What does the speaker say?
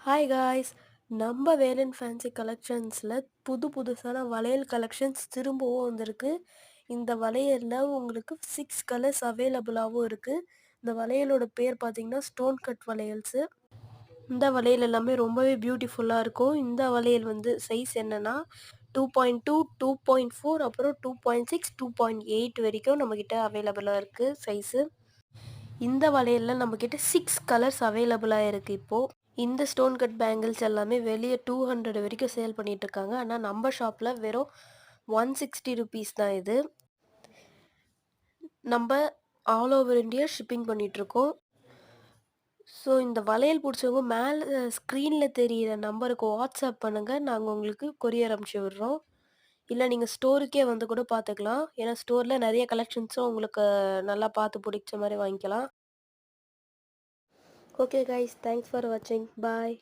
Hi guys! நம்ம Velan fancy கலெக்ஷன்ஸில புதுசான வளையல் கலெக்ஷன்ஸ் திரும்பவும் வந்திருக்கு. இந்த வளையல்ல உங்களுக்கு 6 கலர்ஸ் அவைலபிளாவும் இருக்கு. இந்த வளையலோட பேர் பார்த்தீங்கன்னா, ஸ்டோன் கட் வளையல்ஸு. இந்த வளையல் எல்லாமே ரொம்பவே பியூட்டிஃபுல்லா இருக்கும். இந்த வளையல் வந்து சைஸ் என்னன்னா 2.2, 2.4 அப்புறம் 2.6, 2.8 வரைக்கும் நம்மகிட்ட அவைலபிளா இருக்கு சைஸு. இந்த வளையல்ல நம்மகிட்ட 6 கலர்ஸ் அவைலபிளா இருக்கு இப்போ. இந்த ஸ்டோன் கட் பேங்கிள்ஸ் எல்லாமே வெளிய 200 வரைக்கும் சேல் பண்ணிட்டுருக்காங்க. ஆனா நம்ம ஷாப்ல வெறும் 160 ரூபீஸ் தான் இது. நம்ப ஆல் ஓவர் இண்டியா ஷிப்பிங் பண்ணிட்டுருக்கோம். ஸோ இந்த வளையல் புடிச்சவங்க மேல ஸ்க்ரீன்ல தெரியிற நம்பருக்கு வாட்ஸ்அப் பண்ணுங்க. நாங்க உங்களுக்கு கொரியர் அனுப்பிச்சு விடுறோம். இல்ல நீங்க ஸ்டோருக்கே வந்து கூட பார்த்துக்கலாம். ஏன்னா ஸ்டோர்ல நெறைய கலெக்ஷன்ஸும் உங்களுக்கு நல்லா பார்த்து புடிச்ச மாரி வாங்கிக்கலாம். ஓகே கைஸ், தேங்க்ஸ் ஃபார் வாட்சிங். பாய்.